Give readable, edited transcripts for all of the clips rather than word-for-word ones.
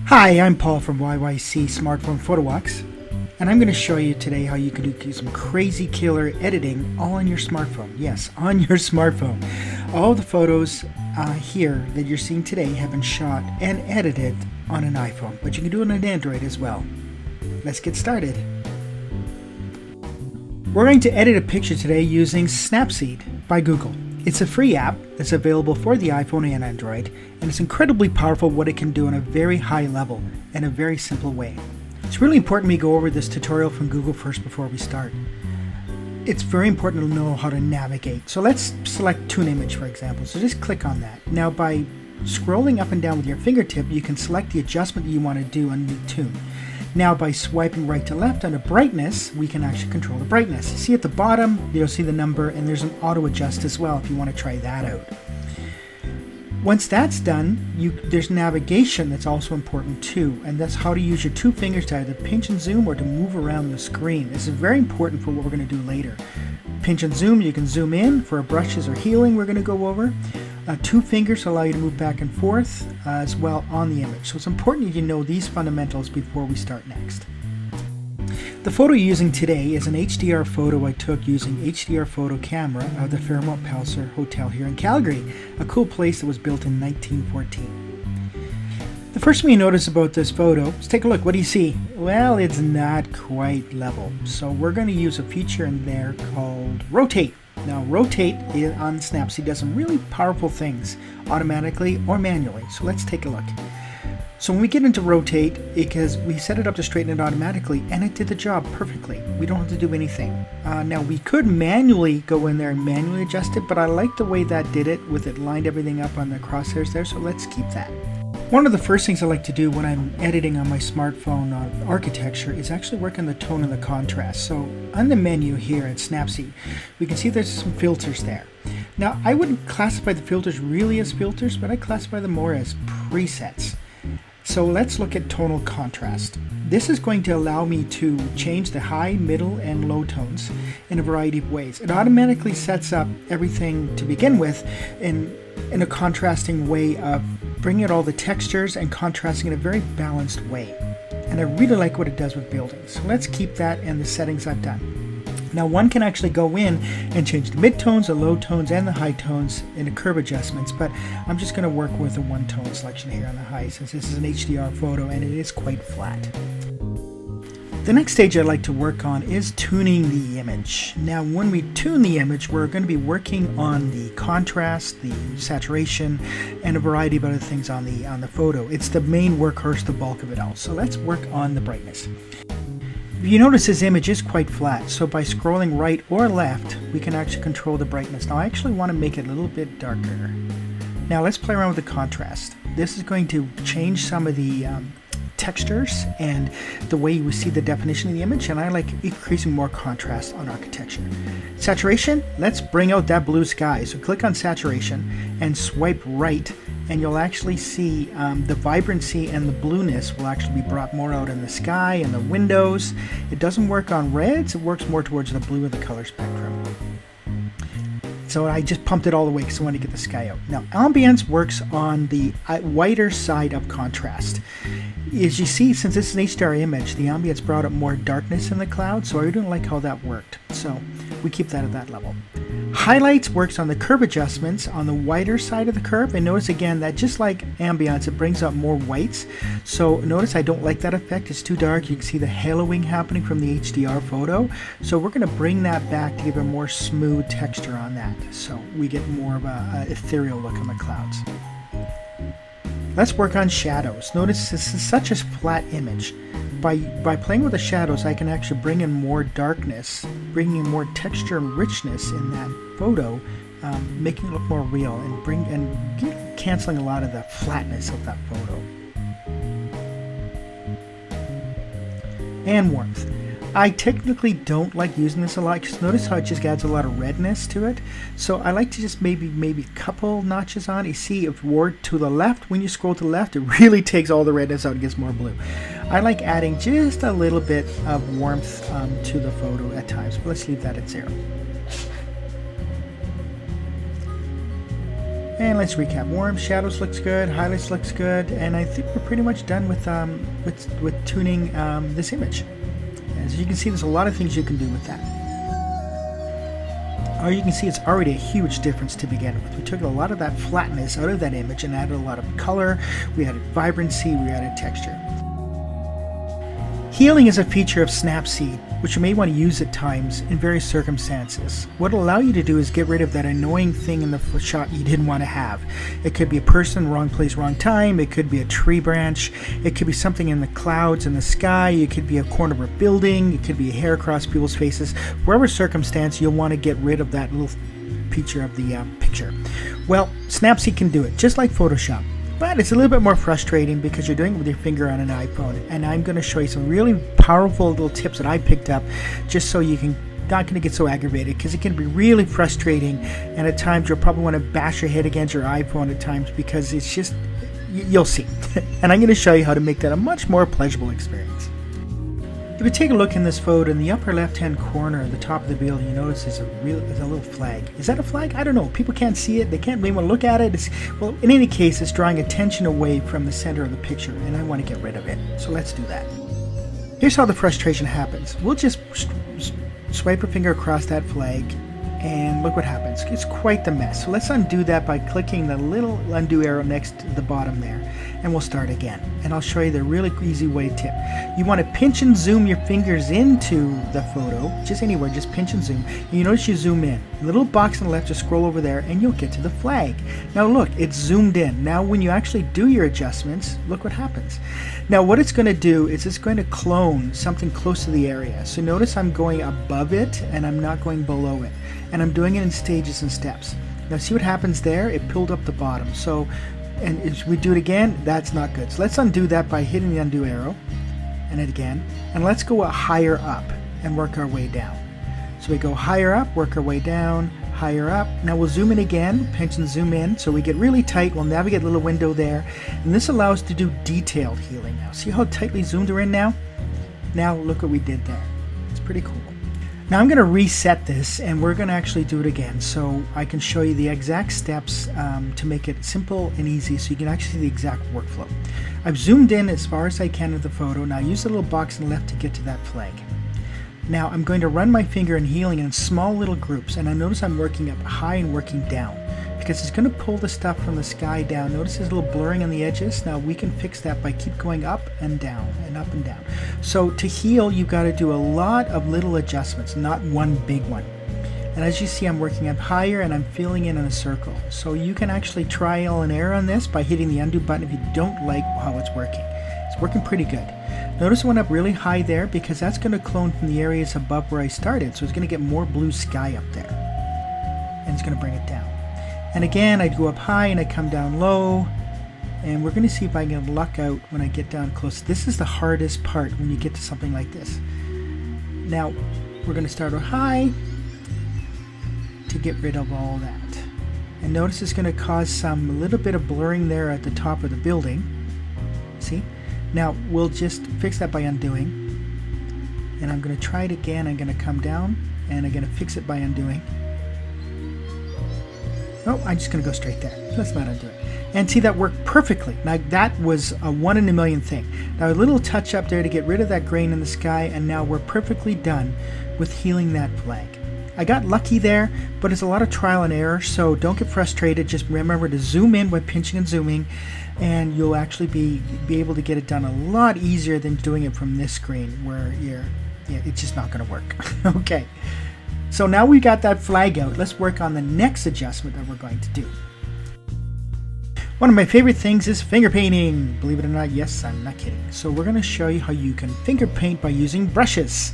Hi, I'm Paul from YYC Smartphone Photo Walks, and I'm going to show you today how you can do some crazy killer editing all on your smartphone. Yes, on your smartphone. All the photos here that you're seeing today have been shot and edited on an iPhone, but you can do it on an Android as well. Let's get started. We're going to edit a picture today using Snapseed by Google. It's a free app that's available for the iPhone and Android, and it's incredibly powerful what it can do on a very high level in a very simple way. It's really important we go over this tutorial from Google first before we start. It's very important to know how to navigate. So let's select Tune Image, for example. So just click on that. Now by scrolling up and down with your fingertip, you can select the adjustment you want to do on the tune. Now by swiping right to left on the brightness, we can actually control the brightness. See at the bottom, you'll see the number, and there's an auto adjust as well if you want to try that out. Once that's done, there's navigation that's also important too, and that's how to use your two fingers to either pinch and zoom or to move around the screen. This is very important for what we're going to do later. Pinch and zoom, you can zoom in for brushes or healing we're going to go over. Two fingers allow you to move back and forth as well on the image. So it's important you know these fundamentals before we start next. The photo you're using today is an HDR photo I took using HDR Photo Camera of the Fairmont Palliser Hotel here in Calgary, a cool place that was built in 1914. The first thing you notice about this photo is take a look. What do you see? Well, it's not quite level. So we're going to use a feature in there called Rotate. Now, Rotate on Snapseed does some really powerful things automatically or manually. So let's take a look. So when we get into Rotate, because we set it up to straighten it automatically, and it did the job perfectly. We don't have to do anything. Now we could manually go in there and manually adjust it, but I like the way that did it with it lined everything up on the crosshairs there, so let's keep that. One of the first things I like to do when I'm editing on my smartphone architecture is actually work on the tone and the contrast. So on the menu here at Snapseed, we can see there's some filters there. Now I wouldn't classify the filters really as filters, but I classify them more as presets. So let's look at tonal contrast. This is going to allow me to change the high, middle, and low tones in a variety of ways. It automatically sets up everything to begin with in a contrasting way of bringing out all the textures and contrasting in a very balanced way. And I really like what it does with buildings. So let's keep that and the settings I've done. Now one can actually go in and change the midtones, the low tones, and the high tones in the curve adjustments, but I'm just going to work with a one-tone selection here on the high since this is an HDR photo and it is quite flat. The next stage I'd like to work on is tuning the image. Now when we tune the image, we're going to be working on the contrast, the saturation, and a variety of other things on the photo. It's the main workhorse, the bulk of it all. So let's work on the brightness. If you notice this image is quite flat, so by scrolling right or left, we can actually control the brightness. Now I actually want to make it a little bit darker. Now let's play around with the contrast. This is going to change some of the textures and the way you see the definition of the image, and I like increasing more contrast on architecture. Saturation, let's bring out that blue sky. So click on saturation and swipe right, and you'll actually see the vibrancy and the blueness will actually be brought more out in the sky and the windows. It doesn't work on reds, it works more towards the blue of the color spectrum. So I just pumped it all the way because I want to get the sky out. Now ambience works on the whiter side of contrast. As you see, since this is an HDR image, the ambience brought up more darkness in the cloud, so I didn't like how that worked. So we keep that at that level. Highlights works on the curve adjustments on the whiter side of the curve, and notice again that just like ambience, it brings up more whites. So notice I don't like that effect, it's too dark. You can see the haloing happening from the HDR photo. So we're going to bring that back to give a more smooth texture on that, so we get more of a ethereal look on the clouds. Let's work on shadows. Notice this is such a flat image. By playing with the shadows, I can actually bring in more darkness, bringing in more texture and richness in that photo, making it look more real and canceling a lot of the flatness of that photo. And warmth. I technically don't like using this a lot because notice how it just adds a lot of redness to it. So I like to just maybe a couple notches on. You see if ward to the left, when you scroll to the left, it really takes all the redness out and gets more blue. I like adding just a little bit of warmth to the photo at times, but let's leave that at 0. And let's recap. Warm, shadows looks good, highlights looks good, and I think we're pretty much done with tuning this image. As you can see, there's a lot of things you can do with that. You can see it's already a huge difference to begin with. We took a lot of that flatness out of that image and added a lot of color, we added vibrancy, we added texture. Healing is a feature of Snapseed, which you may want to use at times in various circumstances. What it'll allow you to do is get rid of that annoying thing in the shot you didn't want to have. It could be a person, wrong place, wrong time. It could be a tree branch. It could be something in the clouds, in the sky. It could be a corner of a building. It could be a hair across people's faces. Wherever circumstance, you'll want to get rid of that little feature of the picture. Well, Snapseed can do it, just like Photoshop. But it's a little bit more frustrating because you're doing it with your finger on an iPhone, and I'm going to show you some really powerful little tips that I picked up just so you can not going to get so aggravated, because it can be really frustrating, and at times you'll probably want to bash your head against your iPhone at times because it's just, you'll see. And I'm going to show you how to make that a much more pleasurable experience. If you take a look in this photo, in the upper left-hand corner at the top of the building, you notice there's a little flag. Is that a flag? I don't know. People can't see it. They can't really want to look at it. Well, in any case, it's drawing attention away from the center of the picture, and I want to get rid of it. So let's do that. Here's how the frustration happens. We'll just swipe our finger across that flag, and look what happens. It's quite the mess. So let's undo that by clicking the little undo arrow next to the bottom there, and we'll start again. And I'll show you the really easy way tip. You want to pinch and zoom your fingers into the photo, just anywhere, just pinch and zoom. And you notice you zoom in. The little box on the left, just scroll over there, and you'll get to the flag. Now look, it's zoomed in. Now when you actually do your adjustments, look what happens. Now what it's going to do is it's going to clone something close to the area. So notice I'm going above it, and I'm not going below it. And I'm doing it in stages and steps. Now see what happens there? It pulled up the bottom. So, and if we do it again, that's not good. So let's undo that by hitting the undo arrow, and it again. And let's go higher up and work our way down. So we go higher up, work our way down, higher up. Now we'll zoom in again, pinch and zoom in. So we get really tight. We'll navigate a little window there. And this allows us to do detailed healing now. See how tightly zoomed we're in now? Now look what we did there. It's pretty cool. Now I'm going to reset this, and we're going to actually do it again so I can show you the exact steps to make it simple and easy so you can actually see the exact workflow. I've zoomed in as far as I can of the photo. Now use the little box on the left to get to that flag. Now I'm going to run my finger in healing in small little groups, and I notice I'm working up high and working down because it's going to pull the stuff from the sky down. Notice there's a little blurring on the edges. Now we can fix that by keep going up and down and up and down. So to heal, you've got to do a lot of little adjustments, not one big one. And as you see, I'm working up higher and I'm filling in a circle. So you can actually trial and error on this by hitting the undo button if you don't like how it's working. It's working pretty good. Notice it went up really high there because that's going to clone from the areas above where I started. So it's going to get more blue sky up there. And it's going to bring it down. And again, I go up high and I come down low. And we're going to see if I can luck out when I get down close. This is the hardest part when you get to something like this. Now, we're going to start out high to get rid of all that. And notice it's going to cause a little bit of blurring there at the top of the building. See? Now, we'll just fix that by undoing. And I'm going to try it again. I'm going to come down and I'm going to fix it by undoing. Oh, I'm just going to go straight there. Let's not undo it. And see, that worked perfectly. Now, that was a 1 in a million thing. Now, a little touch up there to get rid of that grain in the sky, and now we're perfectly done with healing that flag. I got lucky there, but it's a lot of trial and error, so don't get frustrated. Just remember to zoom in by pinching and zooming, and you'll actually be able to get it done a lot easier than doing it from this screen where it's just not going to work. Okay. So now we got that flag out, let's work on the next adjustment that we're going to do. One of my favorite things is finger painting. Believe it or not, yes, I'm not kidding. So we're going to show you how you can finger paint by using brushes.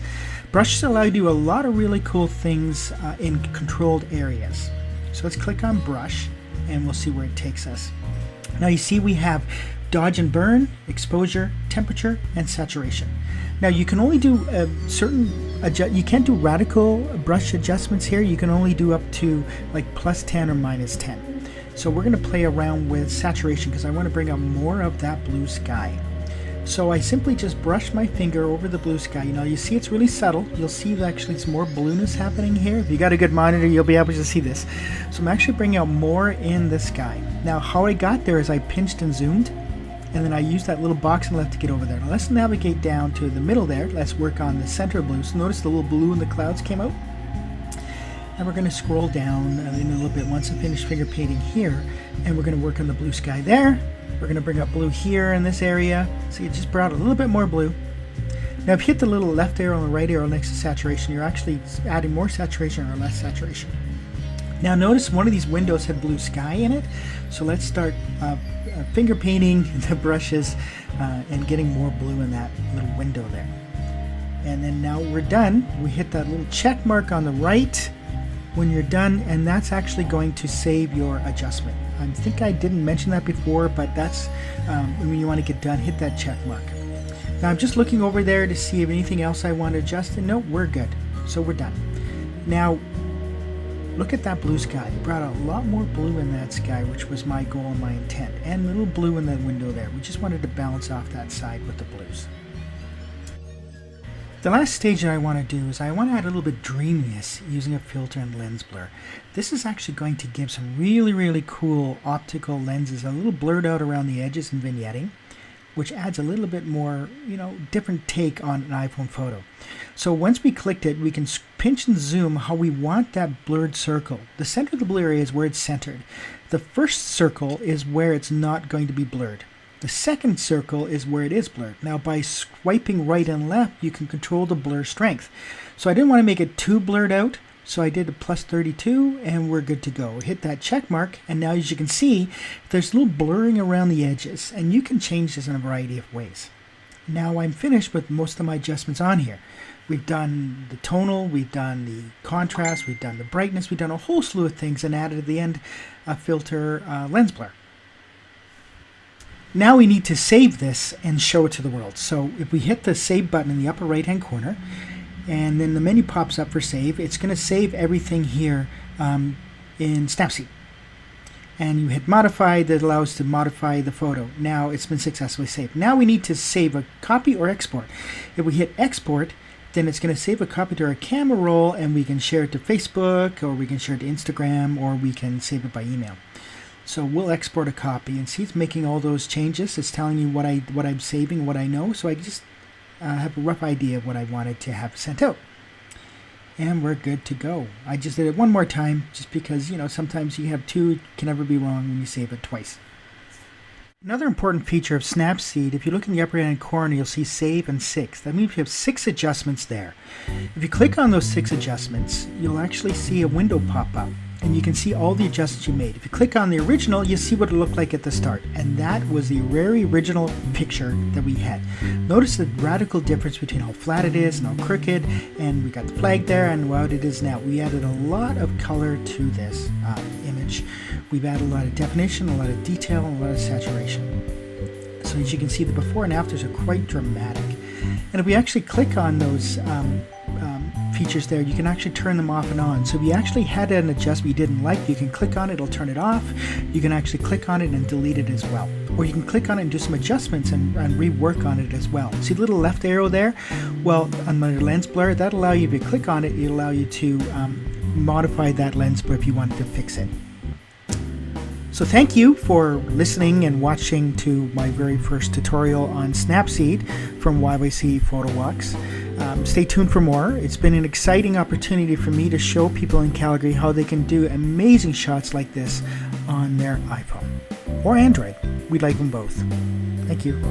Brushes allow you to do a lot of really cool things in controlled areas. So let's click on brush and we'll see where it takes us. Now you see we have dodge and burn, exposure, temperature, and saturation. Now you can only do you can't do radical brush adjustments here. You can only do up to like +10 or -10. So we're going to play around with saturation because I want to bring out more of that blue sky. So I simply just brush my finger over the blue sky. You know, you see it's really subtle. You'll see actually some more blueness happening here. If you got a good monitor, you'll be able to see this. So I'm actually bringing out more in the sky. Now how I got there is I pinched and zoomed, and then I used that little box on the left to get over there. Now let's navigate down to the middle there. Let's work on the center blue. So notice the little blue in the clouds came out. And we're going to scroll down in a little bit once I finish finger painting here, and we're going to work on the blue sky there. We're going to bring up blue here in this area. So you just brought a little bit more blue. Now if you hit the little left arrow and the right arrow next to saturation, you're actually adding more saturation or less saturation. Now notice one of these windows had blue sky in it. So let's start finger painting the brushes and getting more blue in that little window there. And then now we're done. We hit that little check mark on the right when you're done, and that's actually going to save your adjustment. I think I didn't mention that before, but that's when you want to get done, hit that check mark. Now I'm just looking over there to see if anything else I want to adjust, and no, we're good. So we're done. Now look at that blue sky. You brought out a lot more blue in that sky, which was my goal and my intent, and a little blue in that window there. We just wanted to balance off that side with the blues. The last stage that I want to do is I want to add a little bit of dreaminess using a filter and lens blur. This is actually going to give some really cool optical lenses, a little blurred out around the edges and vignetting, which adds a little bit more, you know, different take on an iPhone photo. So once we clicked it, we can pinch and zoom how we want that blurred circle. The center of the blue area is where it's centered. The first circle is where it's not going to be blurred. The second circle is where it is blurred. Now by swiping right and left, you can control the blur strength. So I didn't want to make it too blurred out, so I did a plus 32 and we're good to go. Hit that check mark, and now as you can see, there's a little blurring around the edges, and you can change this in a variety of ways. Now I'm finished with most of my adjustments on here. We've done the tonal, we've done the contrast, we've done the brightness, we've done a whole slew of things, and added at the end a filter lens blur. Now we need to save this and show it to the world. So if we hit the save button in the upper right hand corner, and then the menu pops up for save, it's going to save everything here in Snapseed. And you hit modify, that allows us to modify the photo. Now it's been successfully saved. Now we need to save a copy or export. If we hit export, then it's going to save a copy to our camera roll, and we can share it to Facebook, or we can share it to Instagram, or we can save it by email. So we'll export a copy, and see it's making all those changes. It's telling you what I'm saving, what I know, so I just have a rough idea of what I wanted to have sent out. And we're good to go. I just did it one more time, just because, you know, sometimes you have two, it can never be wrong when you save it twice. Another important feature of Snapseed, if you look in the upper hand corner, you'll see save and 6. That means you have 6 adjustments there. If you click on those 6 adjustments, you'll actually see a window pop up, and you can see all the adjustments you made. If you click on the original, you see what it looked like at the start, and that was the very original picture that we had. Notice the radical difference between how flat it is and how crooked, and we got the flag there and what it is now. We added a lot of color to this image. We've added a lot of definition, a lot of detail, and a lot of saturation. So as you can see, the before and afters are quite dramatic. And if we actually click on those features there, you can actually turn them off and on. So if you actually had an adjustment you didn't like, you can click on it, it'll turn it off. You can actually click on it and delete it as well. Or you can click on it and do some adjustments and rework on it as well. See the little left arrow there? Well, on the lens blur, that'll allow you, if you click on it, it'll allow you to modify that lens blur if you wanted to fix it. So thank you for listening and watching to my very first tutorial on Snapseed from YYC Photo Walks. Stay tuned for more. It's been an exciting opportunity for me to show people in Calgary how they can do amazing shots like this on their iPhone or Android. We'd like them both. Thank you.